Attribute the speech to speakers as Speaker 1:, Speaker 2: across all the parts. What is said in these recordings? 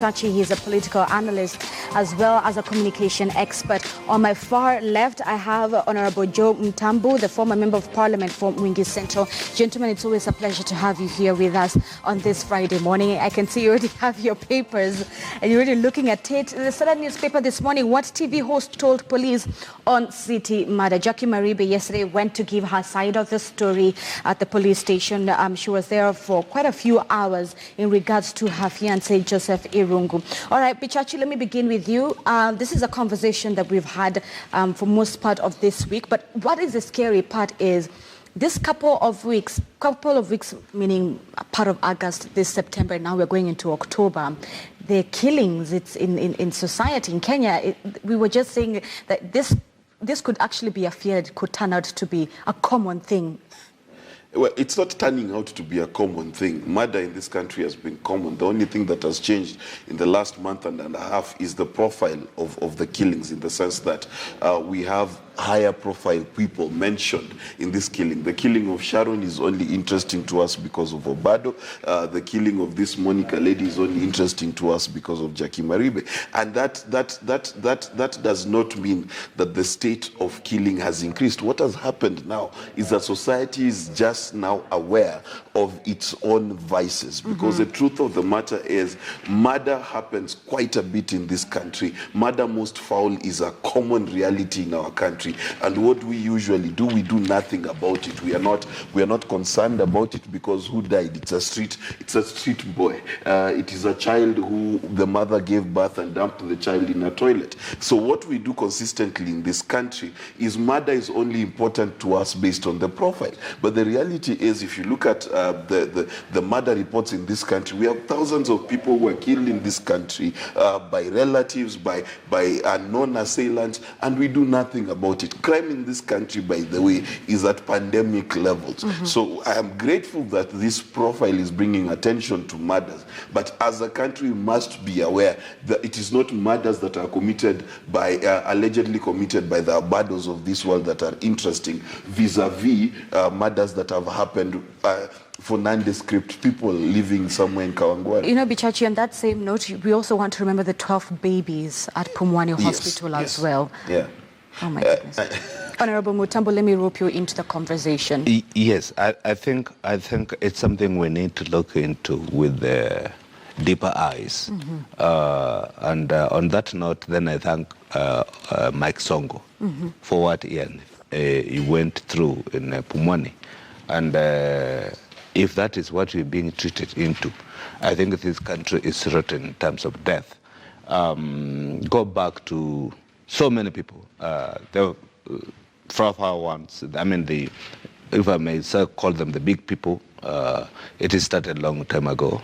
Speaker 1: Chachi. He's a political analyst as well as a communication expert. On my far left, I have Honorable Joe Mtambu, the former Member of Parliament for Mwingi Central. Gentlemen, it's always a pleasure to have you here with us on this Friday morning. I can see you already have your papers and you're already looking at it. The Standard newspaper this morning, what TV host told police on City murder. Jackie Maribe yesterday went to give her side of the story at the police station. She was there for quite a few hours in regards to her fiancé, Joseph Irungu. All right, Bichachi, let me begin with you. This is a conversation that we've had for most part of this week, but what is the scary part is this couple of weeks, meaning part of August, this September, now we're going into October, the killings it's in society in Kenya, we were just saying that this could actually be a fear that could turn out to be a common thing.
Speaker 2: Well, it's not turning out to be a common thing. Murder in this country has been common. The only thing that has changed in the last month and a half is the profile of the killings, in the sense that we have higher profile people mentioned in this killing. The killing of Sharon is only interesting to us because of Obado. The killing of this Monica lady is only interesting to us because of Jackie Maribe. And that does not mean that the state of killing has increased. What has happened now is that society is just now aware of its own vices, because the truth of the matter is murder happens quite a bit in this country. Murder most foul is a common reality in our country. And what we usually do, we do nothing about it. We are not concerned about it, because who died? It's a street boy. It is a child who the mother gave birth and dumped the child in a toilet. So what we do consistently in this country is murder is only important to us based on the profile. But the reality is, if you look at the murder reports in this country, we have thousands of people who were killed in this country by relatives, by unknown assailants, and we do nothing about it. Crime in this country, by the way, is at pandemic levels. So I am grateful that this profile is bringing attention to murders. But as a country, we must be aware that it is not murders that are committed by, allegedly committed by the Abados of this world that are interesting, vis-a-vis murders that have happened for nondescript people living somewhere in Kawangware.
Speaker 1: You know, Bichachi, on that same note, we also want to remember the 12 babies at Pumwani Hospital as well.
Speaker 2: Yeah.
Speaker 1: Oh my goodness. Honorable Mutambo, let me rope you into the conversation.
Speaker 3: Yes, I think it's something we need to look into with deeper eyes. And on that note, then I thank Mike Songo for what he went through in Pumwani. And if that is what we're being treated into, I think this country is rotten in terms of death. Go back to so many people. The fragile ones, I mean, if I may call them the big people, it started a long time ago.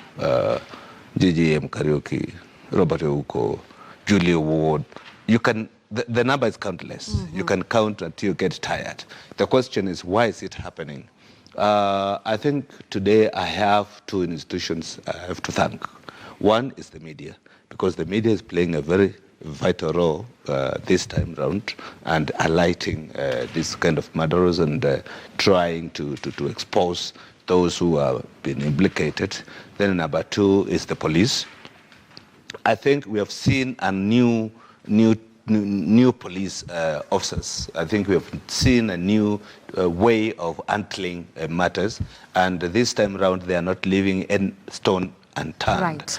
Speaker 3: GGM Karaoke, Robert Ouko, Julia Ward. The number is countless. You can count until you get tired. The question is, why is it happening? I think today I have two institutions I have to thank. One is the media, because the media is playing a very vital role this time round, and highlighting this kind of murderers and trying to expose those who have been implicated. Then number two is the police. I think we have seen a new police officers. I think we have seen a new way of handling matters, and this time around they are not leaving any stone unturned,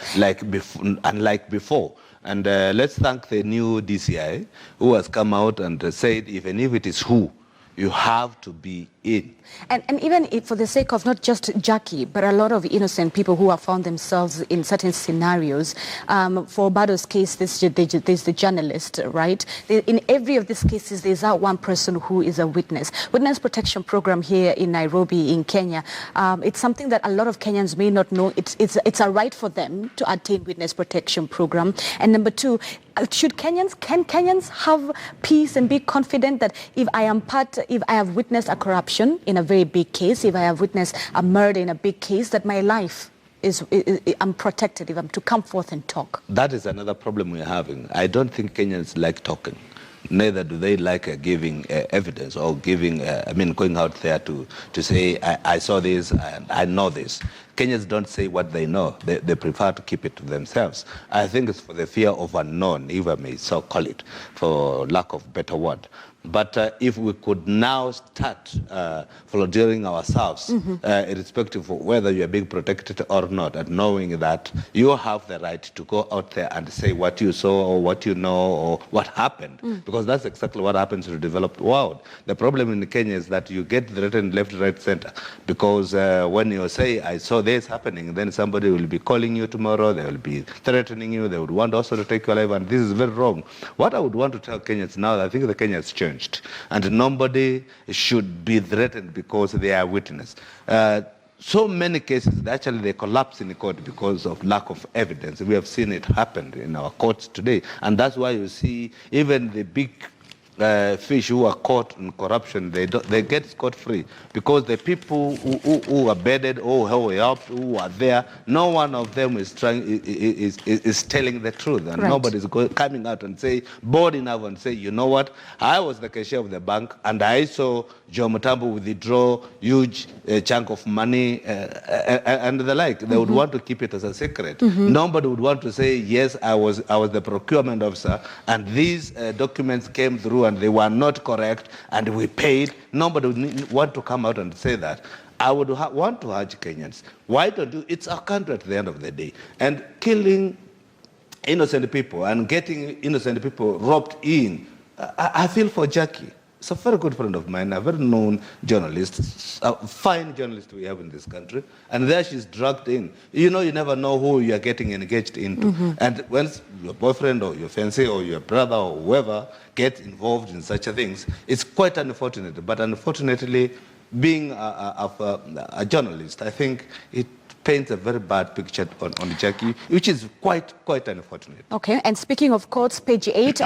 Speaker 3: unlike before. And let's thank the new DCI who has come out and said, even if it is who, you have to be in.
Speaker 1: And even if, for the sake of not just Jackie, but a lot of innocent people who have found themselves in certain scenarios. For Bado's case, there's the journalist, right? In every of these cases, there's that one person who is a witness. Witness protection program here in Nairobi, in Kenya. It's something that a lot of Kenyans may not know. It's a right for them to attain witness protection program. And number two, can Kenyans have peace and be confident that if I have witnessed a corruption in a very big case, if I have witnessed a murder in a big case, that my life I'm protected if I'm to come forth and talk? That
Speaker 3: is another problem we're having. I don't think Kenyans like talking. Neither do they like giving evidence or giving, going out there to say, I saw this and I know this. Kenyans don't say what they know. They prefer to keep it to themselves. I think it's for the fear of unknown, if I may so call it, for lack of better word. But if we could now start volunteering ourselves, irrespective of whether you are being protected or not, and knowing that you have the right to go out there and say what you saw or what you know or what happened, because that's exactly what happens in the developed world. The problem in Kenya is that you get threatened left, right, center, because when you say, I saw this happening, then somebody will be calling you tomorrow, they will be threatening you, they would want also to take your life, and this is very wrong. What I would want to tell Kenyans now, I think the Kenyans changed. And nobody should be threatened because they are witness. So many cases, actually, they collapse in the court because of lack of evidence. We have seen it happen in our courts today. And that's why you see even the big fish who are caught in corruption, they get scot-free because the people who are bedded or who helped, who are there, no one of them is telling the truth, and nobody's coming out and say bold enough and say, you know what, I was the cashier of the bank and I saw Joe Mutambo withdraw huge chunk of money and the like. They would want to keep it as a secret. Nobody would want to say, yes, I was the procurement officer and these documents came through and they were not correct and we paid. Nobody would want to come out and say that. I would want to urge Kenyans, why don't you, it's our country at the end of the day, and killing innocent people and getting innocent people roped in. I feel for Jackie. It's a very good friend of mine, a very known journalist, a fine journalist we have in this country, and there she's dragged in. You know, you never know who you are getting engaged into. And when your boyfriend or your fiancé or your brother or whoever gets involved in such things, it's quite unfortunate. But unfortunately, being a journalist, I think it paints a very bad picture on Jackie, which is quite unfortunate.
Speaker 1: Okay, and speaking of courts, page 8